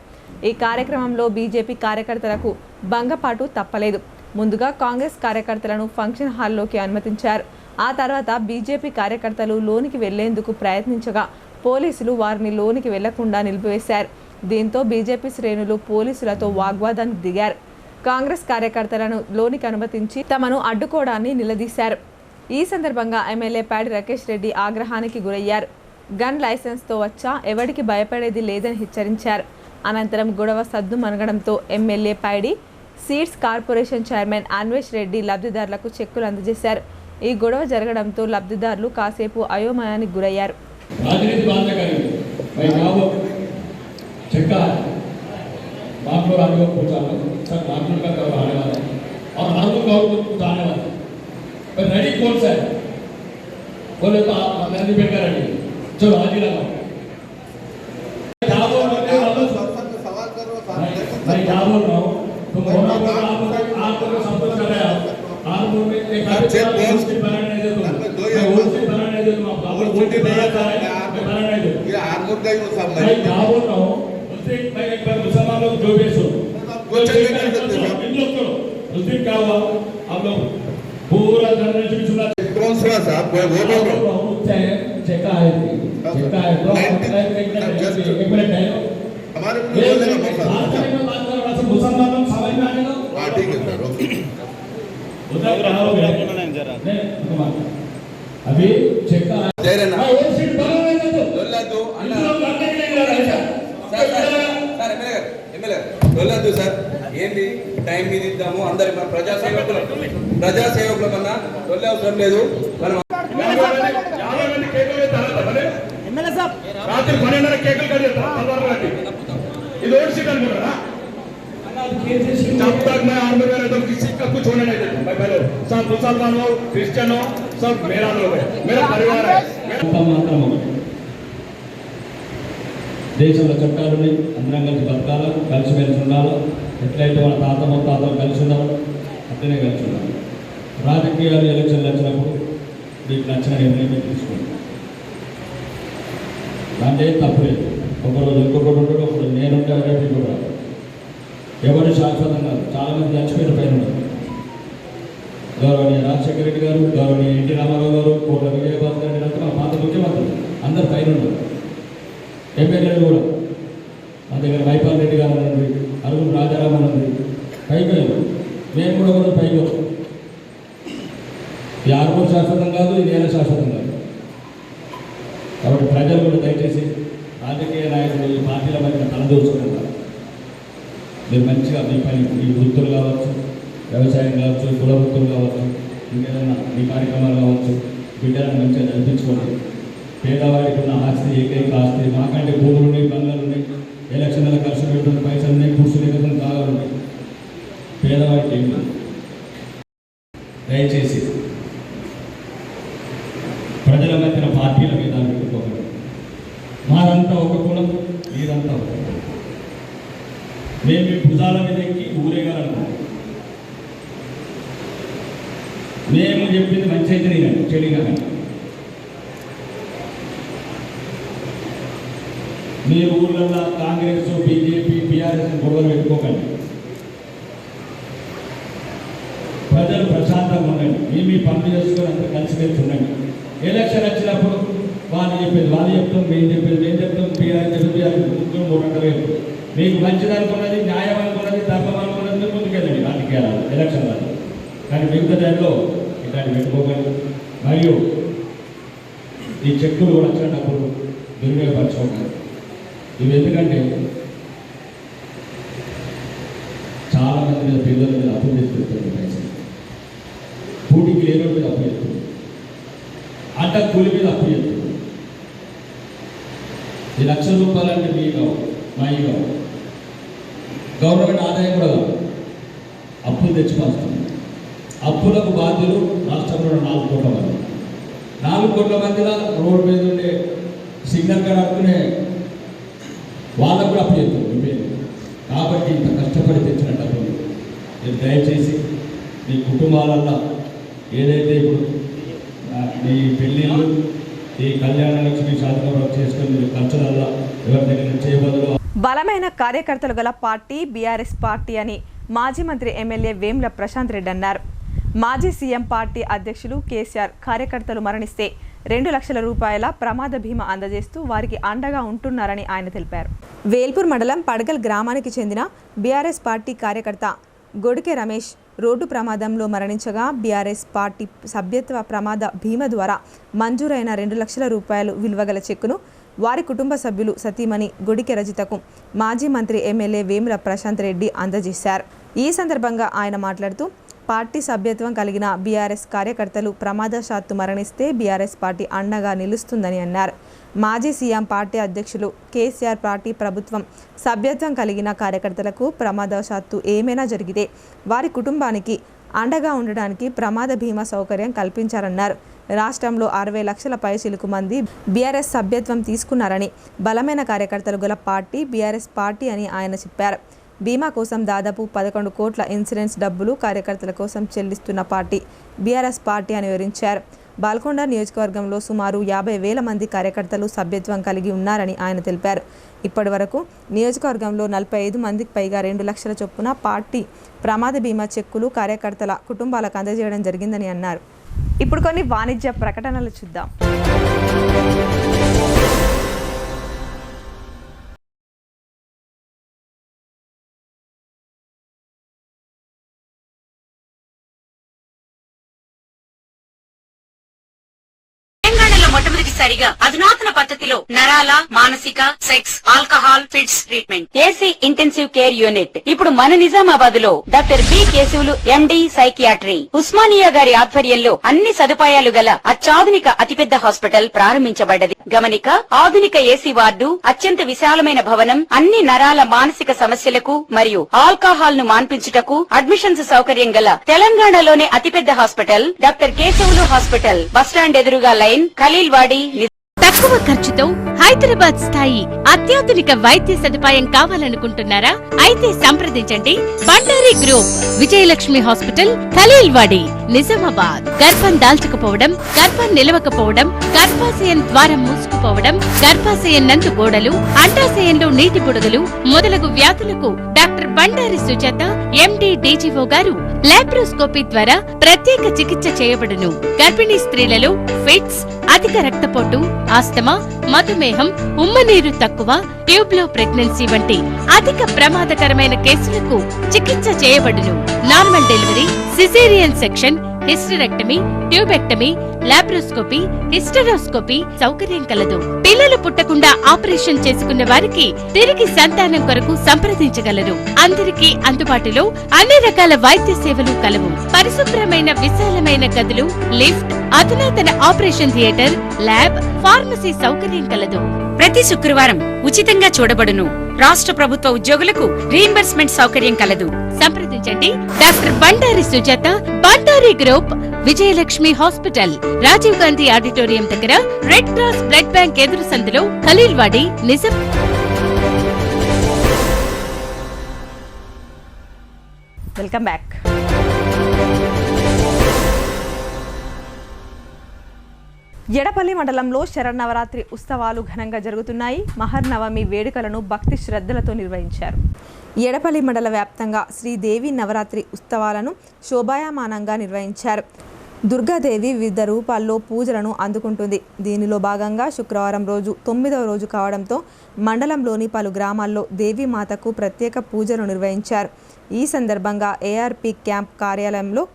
ఈ కార్యక్రమంలో బీజేపీ కార్యకర్తలకు భంగపాటు తప్పలేదు. ముందుగా కాంగ్రెస్ కార్యకర్తలను ఫంక్షన్ హాల్లోకి అనుమతించారు. ఆ తర్వాత బీజేపీ కార్యకర్తలు లోనికి వెళ్లేందుకు ప్రయత్నించగా పోలీసులు వారిని లోనికి వెళ్లకుండా నిలిపివేశారు. దీంతో బీజేపీ శ్రేణులు పోలీసులతో వాగ్వాదానికి దిగారు. కాంగ్రెస్ కార్యకర్తలను లోనికి అనుమతించి తమను అడ్డుకోవడాన్ని నిలదీశారు. ఈ సందర్భంగా ఎమ్మెల్యే ప్యాడి రాకేష్ రెడ్డి ఆగ్రహానికి గురయ్యారు. గన్ లైసెన్స్తో వచ్చా ఎవరికి భయపడేది లేదని హెచ్చరించారు. అనంతరం గొడవ సద్దుమణగడంతో MLA paddy seeds corporation chairman Anvesh Reddy లబ్ధిదారులకు చెక్కులు అందజేశారు. ఈ గొడవ జరగడంతో లబ్ధిదారులు కాసేపు అయోమయానికి గురయ్యారు. मुसलमान लोग जो भी क्या हुआ हम लोग पूरा जनरेशन सुना कौन सा साहब वो बोल रहा हूं चेका है एक मिनट है हमारे बोलने का मौका मुसलमान लोग समझ में आने दो हां ठीक है सर ओके उधर रहा हो गया अभी चेका दे रहे ना वो सीट बना नहीं दो लोला दो వెళ్ళొద్దు సార్ ఏంటి టైం మీద ఇద్దాము అందరి ప్రజాసేవకుల కన్నా వెళ్ళే అవసరం లేదు మనం రాత్రి 12:30 కేకులు కట్ చేస్తారు ఇది ఓట్ సీట్ అనుకుంటారా जब तक मैं आर्मी में रहता हूँ किसी का कुछ होने नहीं देता मैं पहले सब मुसलमान हो क्रिश्चियन हो सब मेरा लोग है मेरा परिवार है దేశంలో చట్టాలని అందరం కలిసి బతకాలి, కలిసిమెలిసి ఉండాలి. ఎట్లయితే మన తాతలు కలిసి ఉన్నారో అట్లనే కలిసి ఉండాలి. రాజకీయాలు ఎలక్షన్లు వచ్చినప్పుడు మీకు నచ్చిన నిర్ణయం తీసుకోండి, దాంట్లో తప్పలేదు. ఒకరోజు ఇంకొకటి ఉంటాడు, ఒకరోజు నేనుంటే రేపు ఇంకొకరు. ఎవరు శాశ్వతం కాదు. చాలామంది చచ్చిపోయిన పైన ఉన్నారు. గౌరవనీయ రాజశేఖర రెడ్డి గారు, గౌరవనీయ ఎన్టీ రామారావు గారు, కోట్ల విజయభాస్కర్ రెడ్డి గారు, మా పాత ముఖ్యమంత్రులు అందరు పైన ఉన్నారు. ఎమ్మెల్యేలు కూడా మా దగ్గర వైపాల్ రెడ్డి గారు అన్నది, అరుగురు రాజారాం అన్నది పైకి మేము కూడా కూడా పైకి ఈ ఆరుగురు శాశ్వతం కాదు, ఈ నేల శాశ్వతం కాదు. కాబట్టి ప్రజలు కూడా దయచేసి రాజకీయ నాయకులు ఈ పార్టీల మధ్య తలదూర్చుకుంటారు. మీరు మంచిగా మీ పని, మీ వృత్తులు కావచ్చు, వ్యవసాయం కావచ్చు, కుల వృత్తులు కావచ్చు, ఇంకేదైనా మీ కార్యక్రమాలు కావచ్చు, బిడ్డలను మంచిగా నడిపించుకోండి. పేదవాడికి ఉన్న ఆస్తి ఏకైక ఆస్తి. మాకంటే భూములు ఉన్నాయి, బంగ్లాలు ఉన్నాయి, ఎలక్షన్లలో ఖర్చు పెట్టుకున్న పైసలు ఉన్నాయి, కూర్చుని ఎదుగుతున్న కాగాలు ఉన్నాయి. పేదవాడికి ఏమి లేదు. దయచేసి ప్రజల మధ్యన పార్టీల మీద పెట్టుకోకండి. మాదంతా ఒక కులం, మీరంతా ఒక కులం. మేము మీ భుజాల మీద ఎక్కి ఊరేగాలనుకుంటాం. మేము చెప్పింది మంచి అయితే నేను చెడిగా మీరు ఊళ్ళల్లో కాంగ్రెస్, బీజేపీ, బీఆర్ఎస్ గొడవలు పెట్టుకోకండి. ప్రజలు ప్రశాంతంగా ఉండండి. మీ పనులు చేసుకొని అంతా కలిసిమెలిసి ఉండండి. ఎలక్షన్ వచ్చినప్పుడు వాళ్ళు చెప్పేది వాళ్ళు చెప్తాం, మేము చెప్పేది మేము చెప్తాం, బీఆర్ఎస్ చెప్పేది బీఆర్ఎస్ ముగ్గురు 3 మీకు మంచిది అనుకున్నది, న్యాయం అనుకున్నది, ధర్మం అనుకున్నది ముందుకెళ్ళండి రాజకీయాలు ఎలక్షన్ వాళ్ళు. కానీ మిగతా టైంలో ఇట్లాంటి పెట్టుకోకండి. మరియు ఈ చెక్కులు కూడా వచ్చినప్పుడు దుర్వినియోగపరచుకోకండి. ఇవి ఎందుకంటే చాలామంది మీద పిల్లల మీద అప్పులు చేస్తుంది, పైసలు పూటికి లేని మీద అప్పు చేస్తుంది, అడ్డ కూలి మీద అప్పు చేస్తుంది. ఈ ₹1,00,000 అంటే మీ కావు, మా ఈ కావు. గవర్నమెంట్ ఆదాయం కూడా కాదు, అప్పులు తెచ్చిపోతుంది. అప్పులకు బాధ్యులు రాష్ట్రంలో 4 కోట్ల మంది. 4 కోట్ల మందిలో రోడ్డు మీద ఉండే సిగ్నల్ కాడ అనుకునే వాళ్ళకు కూడా అప్పు చేస్తుంది. కాబట్టి ఇంత కష్టపడి తెచ్చిన డబ్బులు మీరు దయచేసి మీ కుటుంబాలల్లో ఏదైతే ఇప్పుడు మీ పెళ్ళిళ్ళు, ఈ కళ్యాణ లక్ష్మి సాధన చేసుకొని మీరు ఖర్చులల్లో ఎవరి దగ్గర చేయబదులు. బలమైన కార్యకర్తలు గల పార్టీ బీఆర్ఎస్ పార్టీ అని మాజీ మంత్రి ఎమ్మెల్యే వేముల ప్రశాంత్ రెడ్డి అన్నారు. మాజీ సీఎం పార్టీ అధ్యక్షులు కేసీఆర్ కార్యకర్తలు మరణిస్తే 2 లక్షల రూపాయల ప్రమాద బీమా అందజేస్తూ వారికి అండగా ఉంటున్నారని ఆయన తెలిపారు. వేల్పూర్ మండలం పడగల్ గ్రామానికి చెందిన బీఆర్ఎస్ పార్టీ కార్యకర్త గొడికె రమేష్ రోడ్డు ప్రమాదంలో మరణించగా బీఆర్ఎస్ పార్టీ సభ్యత్వ ప్రమాద బీమా ద్వారా మంజూరైన 2 లక్షల రూపాయలు విలువగల చెక్కును వారి కుటుంబ సభ్యులు సతీమణి గొడికె రజితకు మాజీ మంత్రి ఎమ్మెల్యే వేముల ప్రశాంత్ రెడ్డి అందజేశారు. ఈ సందర్భంగా ఆయన మాట్లాడుతూ పార్టీ సభ్యత్వం కలిగిన బీఆర్ఎస్ కార్యకర్తలు ప్రమాదవశాత్తు మరణిస్తే బీఆర్ఎస్ పార్టీ అండగా నిలుస్తుందని అన్నారు. మాజీ సీఎం పార్టీ అధ్యక్షులు కేసీఆర్ పార్టీ ప్రభుత్వం సభ్యత్వం కలిగిన కార్యకర్తలకు ప్రమాదవశాత్తు ఏమైనా జరిగితే వారి కుటుంబానికి అండగా ఉండడానికి ప్రమాద బీమా సౌకర్యం కల్పించారన్నారు. రాష్ట్రంలో 60 లక్షల పైచిలుకు మంది బీఆర్ఎస్ సభ్యత్వం తీసుకున్నారని, బలమైన కార్యకర్తలు గల పార్టీ బీఆర్ఎస్ పార్టీ అని ఆయన చెప్పారు. బీమా కోసం దాదాపు 11 కోట్ల ఇన్సూరెన్స్ డబ్బులు కార్యకర్తల కోసం చెల్లిస్తున్న పార్టీ బీఆర్ఎస్ పార్టీ అని వివరించారు. బాల్కొండ నియోజకవర్గంలో సుమారు 50,000 మంది కార్యకర్తలు సభ్యత్వం కలిగి ఉన్నారని ఆయన తెలిపారు. ఇప్పటి వరకు నియోజకవర్గంలో 45 మందికి పైగా 2 లక్షల చొప్పున పార్టీ ప్రమాద బీమా చెక్కులు కార్యకర్తల కుటుంబాలకు అందజేయడం జరిగిందని అన్నారు. ఇప్పుడు కొన్ని వాణిజ్య ప్రకటనలు చూద్దాం. మొట్టమొదటిసారిగా అధునాతన పద్ధతిలో నరాల, మానసిక, sex, alcohol, fits treatment, AC intensive care unit ఇప్పుడు మన నిజామాబాద్ లో doctor B Keshavulu MD psychiatry Osmania గారి ఆధ్వర్యంలో అన్ని సదుపాయాలు గల అత్యాధునిక అతిపెద్ద హాస్పిటల్ ప్రారంభించబడ్డది. గమనిక, ఆధునిక ఏసీ వార్డు, అత్యంత విశాలమైన భవనం, అన్ని నరాల మానసిక సమస్యలకు మరియు ఆల్కహాల్ ను మాన్పించుటకు అడ్మిషన్స్ సౌకర్యం గల తెలంగాణలోనే అతిపెద్ద hospital doctor Keshavulu hospital. Bus stand ఎదురుగా లైన్, ఖలీల్వాడి. తక్కువ ఖర్చుతో హైదరాబాద్ స్థాయి అత్యాధునిక వైద్య సదుపాయం కావాలనుకుంటున్నారా? అయితే సంప్రదించండి బండారి గ్రూప్, విజయలక్ష్మి హాస్పిటల్, ఖలీల్వాడి, నిజామాబాద్. గర్భం దాల్చకపోవడం, గర్భం నిలవకపోవడం, గర్భాశయం ద్వారం మూసుకుపోవడం, గర్భాశయం నందు గోడలు, అండాశయంలో నీటి బుడగలు మొదలగు వ్యాధులకు డాక్టర్ బండారి సుజాత ఎండి డీజీఓ గారు లాప్రోస్కోపీ ద్వారా ప్రత్యేక చికిత్స చేయబడును. గర్భిణీ స్త్రీలలో ఫిట్స్, అధిక రక్తపోటు, ఆస్తమా, మధుమేహం, ఉమ్మనీరు తక్కువ, ట్యూబ్ లో ప్రెగ్నెన్సీ వంటి అధిక ప్రమాదకరమైన కేసులకు చికిత్స చేయబడును. Normal delivery, caesarean section, hysterectomy, tubectomy, laparoscopy, hysteroscopy సౌకర్యం కలదు. పిల్లలు పుట్టకుండా ఆపరేషన్ చేసుకున్న వారికి తిరిగి సంతానం కొరకు సంప్రదించగలరు. అందరికీ అందుబాటులో అన్ని రకాల వైద్య సేవలు కలవు. పరిశుభ్రమైన విశాలమైన గదులు, లిఫ్ట్, అధునాతన ఆపరేషన్ థియేటర్, ల్యాబ్, ఫార్మసీ సౌకర్యం కలదు. ప్రతి శుక్రవారం ఉచితంగా చూడబడును. రాష్ట్ర ప్రభుత్వ ఉద్యోగులకు రీయింబర్స్మెంట్ సౌకర్యం కలదు. సంప్రదించండి doctor Bandari Sujatha, Bandari group, Vijayalakshmi hospital, Rajiv Gandhi auditorium దగ్గర, రెడ్ క్రాస్ బ్లడ్ బ్యాంక్ ఎదురు సందులో, ఖలీల్వాడి, నిజాం. Welcome back. ఎడపల్లి మండలంలో శరన్నవరాత్రి ఉత్సవాలు ఘనంగా జరుగుతున్నాయి. మహర్నవమి వేడుకలను భక్తి శ్రద్ధలతో నిర్వహించారు. ఎడపల్లి మండల వ్యాప్తంగా శ్రీదేవి నవరాత్రి ఉత్సవాలను శోభాయమానంగా నిర్వహించారు. దుర్గాదేవి వివిధ రూపాల్లో పూజలను అందుకుంటుంది. దీనిలో భాగంగా శుక్రవారం రోజు 9వ రోజు కావడంతో మండలంలోని పలు గ్రామాల్లో దేవీమాతకు ప్రత్యేక పూజలు నిర్వహించారు. ఈ సందర్భంగా ఏఆర్పి క్యాంప్ కార్యాలయంలో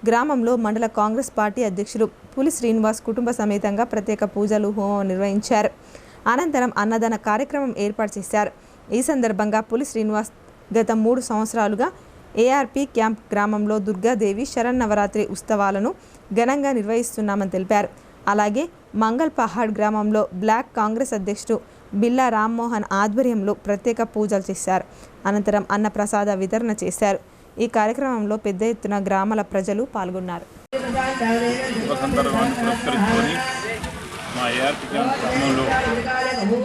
గ్రామంలో మండల కాంగ్రెస్ పార్టీ అధ్యక్షులు పులి శ్రీనివాస్ కుటుంబ సమేతంగా ప్రత్యేక పూజలు, హోమం నిర్వహించారు. అనంతరం అన్నదాన కార్యక్రమం ఏర్పాటు చేశారు. ఈ సందర్భంగా పులి శ్రీనివాస్ గత 3 సంవత్సరాలుగా ఏఆర్పి క్యాంప్ గ్రామంలో దుర్గాదేవి శరన్నవరాత్రి ఉత్సవాలను ఘనంగా నిర్వహిస్తున్నామని తెలిపారు. అలాగే మంగల్ పహాడ్ గ్రామంలో బ్లాక్ కాంగ్రెస్ అధ్యక్షుడు బిల్లా రామ్మోహన్ ఆధ్వర్యంలో ప్రత్యేక పూజలు చేశారు. అనంతరం అన్నప్రసాద వితరణ చేశారు. ఈ కార్యక్రమంలో పెద్ద ఎత్తున గ్రామాల ప్రజలు పాల్గొన్నారు. మా ఏఆర్పి క్యాంప్ గ్రామంలో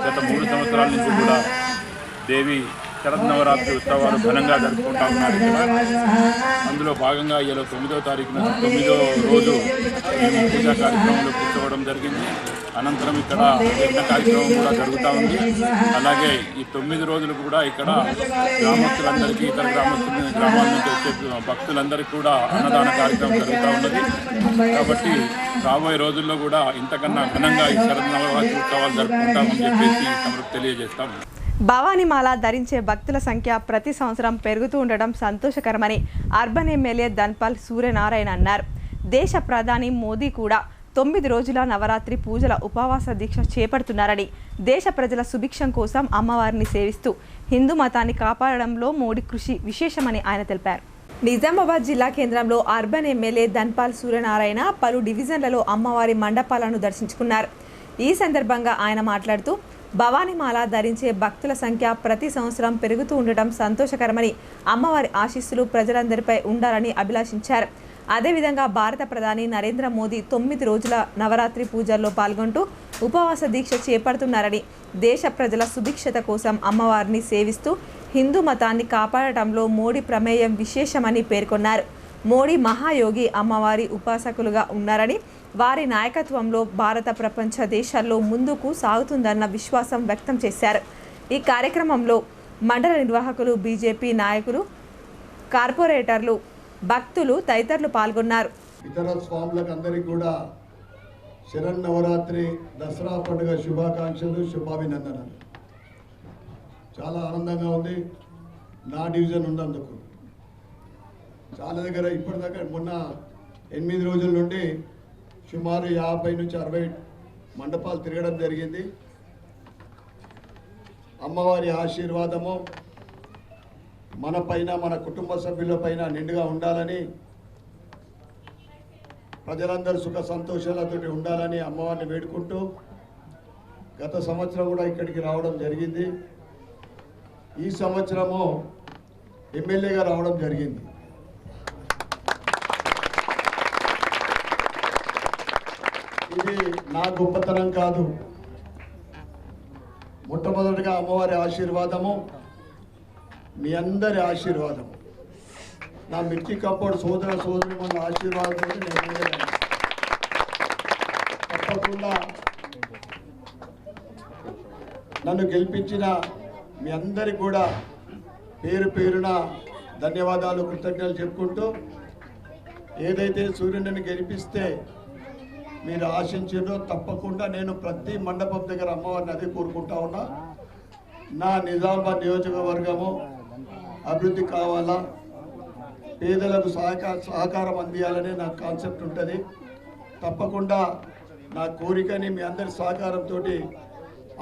గత 3 సంవత్సరాల నుంచి కూడా దేవి శరన్నవరాత్రి ఉత్సవాలు ఘనంగా జరుపుకుంటా ఉన్నారు. అందులో భాగంగా ఇలా 9వ తారీఖున 9వ రోజు మేము పూజా కార్యక్రమంలో కూర్చోవడం జరిగింది. అనంతరం ఇక్కడ యజ్ఞ కార్యక్రమం కూడా జరుగుతూ ఉంది. అలాగే ఈ 9 రోజులు కూడా ఇక్కడ గ్రామస్తులందరికీ, ఇతర గ్రామాల నుంచి వచ్చే భక్తులందరికీ కూడా అన్నదాన కార్యక్రమం జరుగుతూ ఉన్నది. కాబట్టి రాబోయే రోజుల్లో కూడా ఇంతకన్నా ఘనంగా ఈ శరన్నవరాత్రి ఉత్సవాలు జరుపుకుంటామని చెప్పేసి తమకు తెలియజేస్తాము. భవానీమాల ధరించే భక్తుల సంఖ్య ప్రతి సంవత్సరం పెరుగుతూ ఉండడం సంతోషకరమని అర్బన్ ఎమ్మెల్యే ధన్పాల్ సూర్యనారాయణ అన్నారు. దేశ ప్రధాని మోదీ కూడా 9 రోజుల నవరాత్రి పూజల ఉపవాస దీక్ష చేపడుతున్నారని, దేశ ప్రజల సుభిక్షం కోసం అమ్మవారిని సేవిస్తూ హిందూ మతాన్ని కాపాడడంలో మోడీ కృషి విశేషమని ఆయన తెలిపారు. నిజామాబాద్ జిల్లా కేంద్రంలో అర్బన్ ఎమ్మెల్యే ధన్పాల్ సూర్యనారాయణ పలు డివిజన్లలో అమ్మవారి మండపాలను దర్శించుకున్నారు. ఈ సందర్భంగా ఆయన మాట్లాడుతూ భవానీమాల ధరించే భక్తుల సంఖ్య ప్రతి సంవత్సరం పెరుగుతూ ఉండటం సంతోషకరమని, అమ్మవారి ఆశీస్సులు ప్రజలందరిపై ఉండాలని అభిలాషించారు. అదేవిధంగా భారత ప్రధాని నరేంద్ర మోదీ 9 రోజుల నవరాత్రి పూజల్లో పాల్గొంటూ ఉపవాస దీక్ష చేపడుతున్నారని, దేశ ప్రజల సుభిక్షత కోసం అమ్మవారిని సేవిస్తూ హిందూ మతాన్ని కాపాడటంలో మోడీ ప్రమేయం విశేషమని పేర్కొన్నారు. మోడీ మహాయోగి, అమ్మవారి ఉపాసకులుగా ఉన్నారని, వారి నాయకత్వంలో భారత ప్రపంచ దేశాల్లో ముందుకు సాగుతుందన్న విశ్వాసం వ్యక్తం చేశారు. ఈ కార్యక్రమంలో మండల నిర్వాహకులు, బీజేపీ నాయకులు, కార్పొరేటర్లు, భక్తులు తదితరులు పాల్గొన్నారు. ఇతర స్వాములకు అందరికీ కూడా శరన్నవరాత్రి దసరా పండుగ శుభాకాంక్షలు, శుభాభినందనలు. చాలా ఆనందంగా ఉంది. నా డివిజన్ ఉన్నందుకు చాలా దగ్గర ఇప్పటిదాకా మొన్న 8 రోజుల నుండి సుమారు 50 నుంచి 60 మండపాలు తిరగడం జరిగింది. అమ్మవారి ఆశీర్వాదము మన పైన, మన కుటుంబ సభ్యుల పైన నిండుగా ఉండాలని, ప్రజలందరూ సుఖ సంతోషాలతో ఉండాలని అమ్మవారిని వేడుకుంటూ గత సంవత్సరం కూడా ఇక్కడికి రావడం జరిగింది. ఈ సంవత్సరము ఎమ్మెల్యేగా రావడం జరిగింది. ఇది నా గొప్పతనం కాదు. మొట్టమొదటిగా అమ్మవారి ఆశీర్వాదము, మీ అందరి ఆశీర్వాదం, నా మిర్చి కంపౌండ్ సోదర సోదరి మన ఆశీర్వాదంతో నేను తప్పకుండా నన్ను గెలిపించిన మీ అందరికి కూడా పేరు పేరున ధన్యవాదాలు, కృతజ్ఞతలు చెప్పుకుంటూ, ఏదైతే సూర్యుడిని గెలిపిస్తే మీరు ఆశించారో తప్పకుండా నేను ప్రతి మండపం దగ్గర అమ్మవారిని అదే కోరుకుంటా ఉన్నా. నా నిజామాబాద్ నియోజకవర్గము అభివృద్ధి కావాలా, పేదలకు సహకారం అందియాలనే నా కాన్సెప్ట్ ఉంటుంది. తప్పకుండా నా కోరికని మీ అందరి సహకారంతో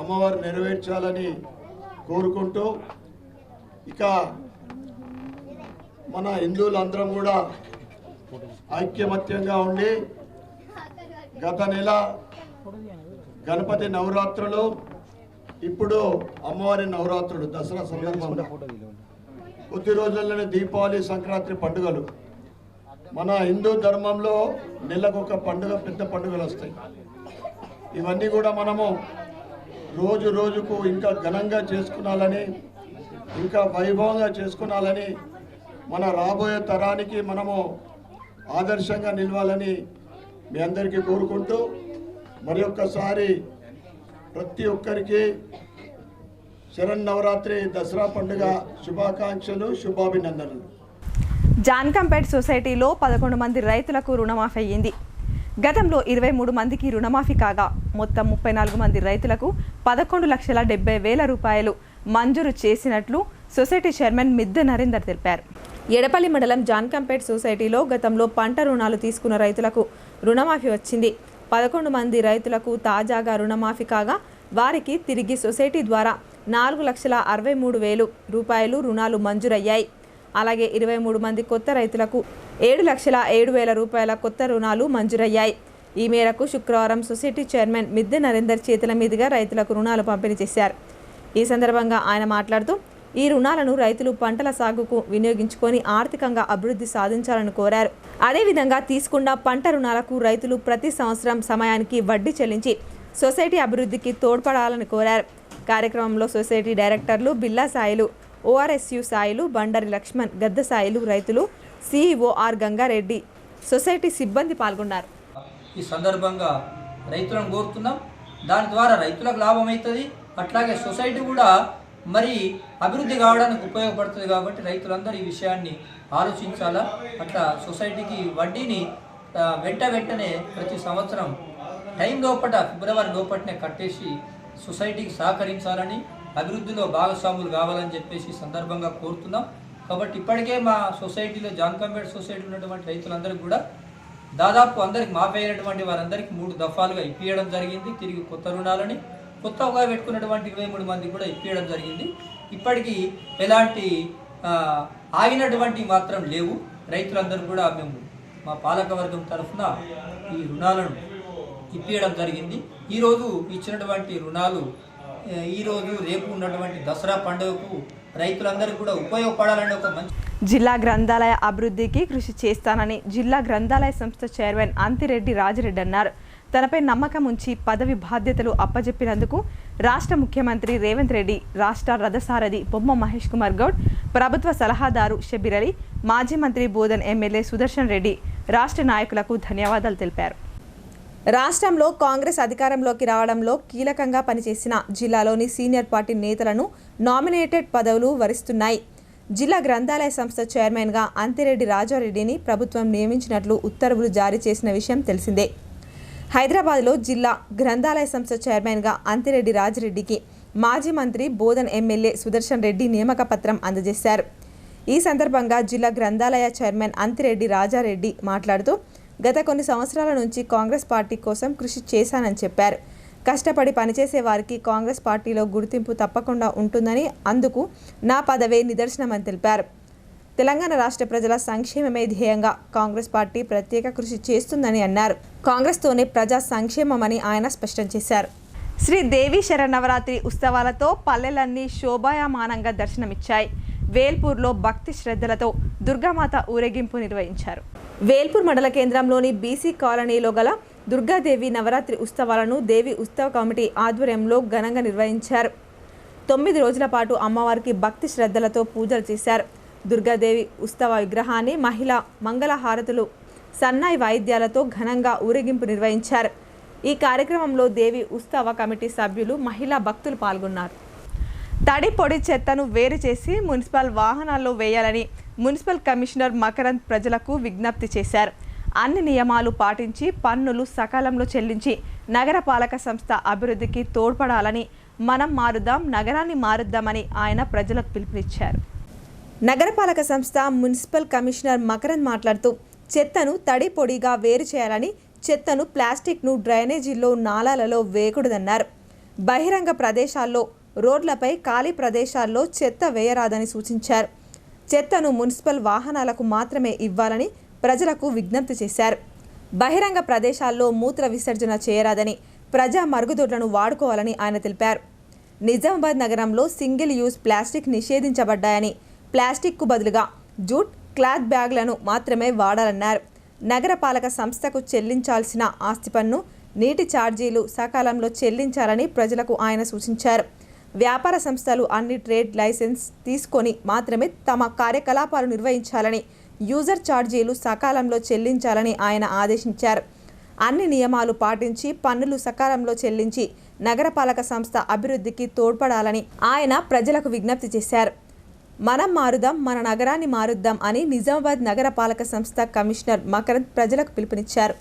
అమ్మవారు నెరవేర్చాలని కోరుకుంటూ, ఇక మన హిందువులందరం కూడా ఐక్యమత్యంగా ఉండి గత నెల గణపతి నవరాత్రులు, ఇప్పుడు అమ్మవారి నవరాత్రులు దసరా సందర్భంగా కొద్ది రోజుల్లోనే దీపావళి, సంక్రాంతి పండుగలు. మన హిందూ ధర్మంలో నెలకొక పండుగ, పెద్ద పండుగలు వస్తాయి. ఇవన్నీ కూడా మనము రోజు రోజుకు ఇంకా ఘనంగా చేసుకునాలని, ఇంకా వైభవంగా చేసుకునాలని, మన రాబోయే తరానికి మనము ఆదర్శంగా నిలవాలని మీ అందరికీ కోరుకుంటూ, మరి ఒక్కసారి ప్రతి ఒక్కరికి శరన్నవరాత్రి దసరా పండుగ శుభాకాంక్షలు, శుభాభినందనలు. జాన్కంపేట్ సొసైటీలో 11 మంది రైతులకు రుణమాఫీ అయ్యింది. గతంలో 23 మందికి రుణమాఫీ కాగా మొత్తం 34 మంది రైతులకు 11,70,000 రూపాయలు మంజూరు చేసినట్లు సొసైటీ చైర్మన్ మిద్దె నరేందర్ తెలిపారు. ఎడపల్లి మండలం జాన్కంపేట్ సొసైటీలో గతంలో పంట రుణాలు తీసుకున్న రైతులకు రుణమాఫీ వచ్చింది. 11 మంది రైతులకు తాజాగా రుణమాఫీ కాగా వారికి తిరిగి సొసైటీ ద్వారా 4,63,000 రూపాయలు రుణాలు మంజూరయ్యాయి. అలాగే 23 మంది కొత్త రైతులకు 7,07,000 రూపాయల కొత్త రుణాలు మంజూరయ్యాయి. ఈ మేరకు శుక్రవారం సొసైటీ చైర్మన్ మిద్దె నరేందర్ చేతుల మీదుగా రైతులకు రుణాలు పంపిణీ చేశారు. ఈ సందర్భంగా ఆయన మాట్లాడుతూ, ఈ రుణాలను రైతులు పంటల సాగుకు వినియోగించుకొని ఆర్థికంగా అభివృద్ధి సాధించాలని కోరారు. అదేవిధంగా తీసుకున్న పంట రుణాలకు రైతులు ప్రతి సంవత్సరం సమయానికి వడ్డీ చెల్లించి సొసైటీ అభివృద్ధికి తోడ్పడాలని కోరారు. కార్యక్రమంలో సొసైటీ డైరెక్టర్లు బిల్లా సాయిలు, ఓఆర్ఎస్యు సాయిలు, బండారి లక్ష్మణ్, గద్ద సాయిలు, రైతులు, సిఇఓఆర్ గంగారెడ్డి, సొసైటీ సిబ్బంది పాల్గొన్నారు. ఈ సందర్భంగా రైతులను కోరుతున్నాం. దాని ద్వారా రైతులకు లాభం అవుతుంది, అట్లాగే సొసైటీ కూడా మరి అభివృద్ధి కావడానికి ఉపయోగపడుతుంది. కాబట్టి రైతులందరూ ఈ విషయాన్ని ఆలోచించాలా. అట్లా సొసైటీకి వడ్డీని వెంటనే ప్రతి సంవత్సరం టైం లోపల, ఫిబ్రవరి లోపలనే కట్టేసి సొసైటీకి సహకరించాలని అభివృద్ధిలో భాగస్వాములు కావాలని చెప్పేసి సందర్భంగా కోరుతున్నాం. కాబట్టి ఇప్పటికే మా సొసైటీలో జాన్కంపేట్ సొసైటీలో ఉన్నటువంటి రైతులందరికీ కూడా దాదాపు అందరికి మాఫీ అయినటువంటి వారందరికీ 3 దఫాలుగా ఇప్పించడం జరిగింది. తిరిగి కొత్త రుణాలని కొత్తగా పెట్టుకున్నటువంటి 23 మంది కూడా ఇప్పించడం జరిగింది. ఇప్పటికీ ఎలాంటి ఆగినటువంటి మాత్రం లేవు. రైతులందరూ కూడా మేము మా పాలకవర్గం తరఫున ఈ రుణాలను ఇప్పించడం జరిగింది. ఈరోజు ఇచ్చినటువంటి రుణాలు ఈరోజు రేపు ఉన్నటువంటి దసరా పండుగకు రైతులందరికీ కూడా ఉపయోగపడాలని ఒక మంచి జిల్లా గ్రంథాలయ అభివృద్ధికి కృషి చేస్తానని జిల్లా గ్రంథాలయ సంస్థ చైర్మన్ అంతిరెడ్డి రాజిరెడ్డి అన్నారు. తనపై నమ్మకం ఉంచి పదవి బాధ్యతలు అప్పజెప్పినందుకు రాష్ట్ర ముఖ్యమంత్రి రేవంత్ రెడ్డి, రాష్ట్ర రథసారథి బొమ్మ మహేష్ కుమార్ గౌడ్, ప్రభుత్వ సలహాదారు షబీర్ అలీ, మాజీ మంత్రి బోధన్ ఎమ్మెల్యే సుదర్శన్ రెడ్డి రాష్ట్ర నాయకులకు ధన్యవాదాలు తెలిపారు. రాష్ట్రంలో కాంగ్రెస్ అధికారంలోకి రావడంలో కీలకంగా పనిచేసిన జిల్లాలోని సీనియర్ పార్టీ నేతలను నామినేటెడ్ పదవులు వరిస్తున్నాయి. జిల్లా గ్రంథాలయ సంస్థ చైర్మన్గా అంతిరెడ్డి రాజారెడ్డిని ప్రభుత్వం నియమించినట్లు ఉత్తర్వులు జారీ చేసిన విషయం తెలిసిందే. హైదరాబాద్లో జిల్లా గ్రంథాలయ సంస్థ చైర్మన్గా అంతిరెడ్డి రాజిరెడ్డికి మాజీ మంత్రి బోధన్ ఎమ్మెల్యే సుదర్శన్ రెడ్డి నియామక పత్రం అందజేశారు. ఈ సందర్భంగా జిల్లా గ్రంథాలయ చైర్మన్ అంతిరెడ్డి రాజారెడ్డి మాట్లాడుతూ గత కొన్ని సంవత్సరాల నుంచి కాంగ్రెస్ పార్టీ కోసం కృషి చేశానని చెప్పారు. కష్టపడి పనిచేసే వారికి కాంగ్రెస్ పార్టీలో గుర్తింపు తప్పకుండా ఉంటుందని, అందుకు నా పదవే నిదర్శనమని తెలిపారు. తెలంగాణ రాష్ట్ర ప్రజల సంక్షేమమే ధ్యేయంగా కాంగ్రెస్ పార్టీ ప్రత్యేక కృషి చేస్తుందని అన్నారు. కాంగ్రెస్తోనే ప్రజా సంక్షేమమని ఆయన స్పష్టం చేశారు. శ్రీ దేవి శరన్నవరాత్రి ఉత్సవాలతో పల్లెలన్నీ శోభాయమానంగా దర్శనమిచ్చాయి. వేల్పూర్లో భక్తి శ్రద్ధలతో దుర్గామాత ఊరేగింపు నిర్వహించారు. వేల్పూర్ మండల కేంద్రంలోని బీసీ కాలనీలో గల దుర్గాదేవి నవరాత్రి ఉత్సవాలను దేవి ఉత్సవ కమిటీ ఆధ్వర్యంలో ఘనంగా నిర్వహించారు. 9 రోజుల పాటు అమ్మవారికి భక్తి శ్రద్ధలతో పూజలు చేశారు. దుర్గాదేవి ఉత్సవ విగ్రహాన్ని మహిళా మంగళహారతులు, సన్నాయి వాయిద్యాలతో ఘనంగా ఊరేగింపు నిర్వహించారు. ఈ కార్యక్రమంలో దేవి ఉత్సవ కమిటీ సభ్యులు, మహిళా భక్తులు పాల్గొన్నారు. తడి పొడి చెత్తను వేరు చేసి మున్సిపల్ వాహనాల్లో వేయాలని మున్సిపల్ కమిషనర్ మకరంద్ ప్రజలకు విజ్ఞప్తి చేశారు. అన్ని నియమాలు పాటించి పన్నులు సకాలంలో చెల్లించి నగరపాలక సంస్థ అభివృద్ధికి తోడ్పడాలని, మనం మారుద్దాం నగరాన్ని మారుద్దామని ఆయన ప్రజలకు పిలుపునిచ్చారు. నగరపాలక సంస్థ మున్సిపల్ కమిషనర్ మకరంద్ మాట్లాడుతూ చెత్తను తడి పొడిగా వేరు చేయాలని, చెత్తను ప్లాస్టిక్ను డ్రైనేజీల్లో నాలాలలో వేయకూడదన్నారు. బహిరంగ ప్రదేశాల్లో, రోడ్లపై ఖాళీ ప్రదేశాల్లో చెత్త వేయరాదని సూచించారు. చెత్తను మున్సిపల్ వాహనాలకు మాత్రమే ఇవ్వాలని ప్రజలకు విజ్ఞప్తి చేశారు. బహిరంగ ప్రదేశాల్లో మూత్ర విసర్జన చేయరాదని, ప్రజా మరుగుదొడ్లను వాడుకోవాలని ఆయన తెలిపారు. నిజామాబాద్ నగరంలో సింగిల్ యూజ్ ప్లాస్టిక్ నిషేధించబడ్డాయని, ప్లాస్టిక్కు బదులుగా జూట్, క్లాత్ బ్యాగ్లను మాత్రమే వాడాలన్నారు. నగరపాలక సంస్థకు చెల్లించాల్సిన ఆస్తి పన్ను, నీటి ఛార్జీలు సకాలంలో చెల్లించాలని ప్రజలకు ఆయన సూచించారు. వ్యాపార సంస్థలు అన్ని ట్రేడ్ లైసెన్స్ తీసుకొని మాత్రమే తమ కార్యకలాపాలు నిర్వహించాలని, యూజర్ ఛార్జీలు సకాలంలో చెల్లించాలని ఆయన ఆదేశించారు. అన్ని నియమాలు పాటించి పన్నులు సకాలంలో చెల్లించి నగరపాలక సంస్థ అభివృద్ధికి తోడ్పడాలని ఆయన ప్రజలకు విజ్ఞప్తి చేశారు. మనం మారుదాం, మన నగరాన్ని మారుద్దాం అని నిజామాబాద్ నగరపాలక సంస్థ కమిషనర్ మకరంద్ ప్రజలకు పిలుపునిచ్చారు.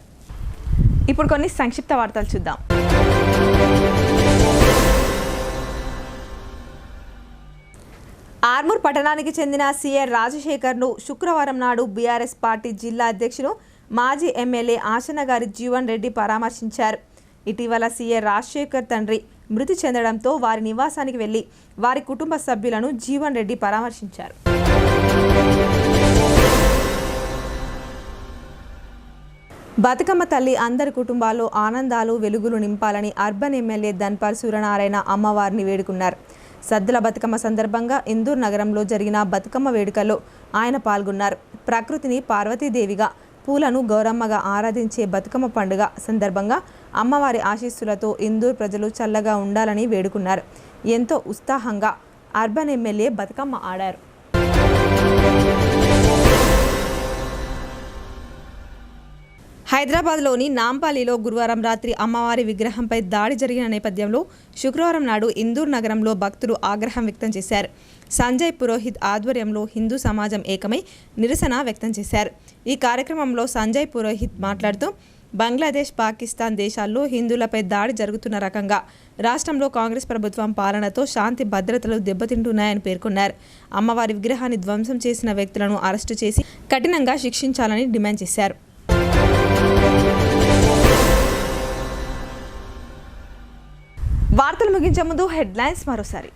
ఇప్పుడు కొన్ని సంక్షిప్త వార్తలు చూద్దాం. ఆర్మూర్ పట్టణానికి చెందిన సిఆర్ రాజశేఖర్ను శుక్రవారం నాడు బీఆర్ఎస్ పార్టీ జిల్లా అధ్యక్షులు, మాజీ ఎమ్మెల్యే ఆశనగారి జీవన్ రెడ్డి పరామర్శించారు. ఇటీవల సిఆర్ రాజశేఖర్ తండ్రి మృతి చెందడంతో వారి నివాసానికి వెళ్లి వారి కుటుంబ సభ్యులను జీవన్ రెడ్డి పరామర్శించారు. బతుకమ్మ తల్లి అందరి కుటుంబాల్లో ఆనందాలు, వెలుగులు నింపాలని అర్బన్ ఎమ్మెల్యే ధన్పాల్ సూర్యనారాయణ అమ్మవారిని వేడుకున్నారు. సద్దుల బతుకమ్మ సందర్భంగా ఇందూర్ నగరంలో జరిగిన బతుకమ్మ వేడుకల్లో ఆయన పాల్గొన్నారు. ప్రకృతిని పార్వతీదేవిగా, పూలను గౌరమ్మగా ఆరాధించే బతుకమ్మ పండుగ సందర్భంగా అమ్మవారి ఆశీస్సులతో ఇందూర్ ప్రజలు చల్లగా ఉండాలని వేడుకున్నారు. ఎంతో ఉత్సాహంగా అర్బన్ ఎమ్మెల్యే బతుకమ్మ ఆడారు. హైదరాబాద్లోని నాంపల్లిలో గురువారం రాత్రి అమ్మవారి విగ్రహంపై దాడి జరిగిన నేపథ్యంలో శుక్రవారం నాడు ఇందూర్ నగరంలో భక్తులు ఆగ్రహం వ్యక్తం చేశారు. సంజయ్ పురోహిత్ ఆధ్వర్యంలో హిందూ సమాజం ఏకమై నిరసన వ్యక్తం చేశారు. ఈ కార్యక్రమంలో సంజయ్ పురోహిత్ మాట్లాడుతూ బంగ్లాదేశ్, పాకిస్తాన్ దేశాల్లో హిందువులపై దాడి జరుగుతున్న రకంగా రాష్ట్రంలో కాంగ్రెస్ ప్రభుత్వం పాలనతో శాంతి భద్రతలు దెబ్బతింటున్నాయని పేర్కొన్నారు. అమ్మవారి విగ్రహాన్ని ధ్వంసం చేసిన వ్యక్తులను అరెస్టు చేసి కఠినంగా శిక్షించాలని డిమాండ్ చేశారు. వార్తలు ముగించే ముందు హెడ్లైన్స్ మరోసారి.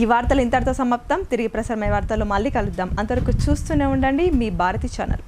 ఈ వార్తలు ఇంతటితో సమాప్తం. తిరిగి ప్రసారమయ్యే వార్తల్లో మళ్ళీ కలుద్దాం. అంతవరకు చూస్తూనే ఉండండి మీ భారతి ఛానల్.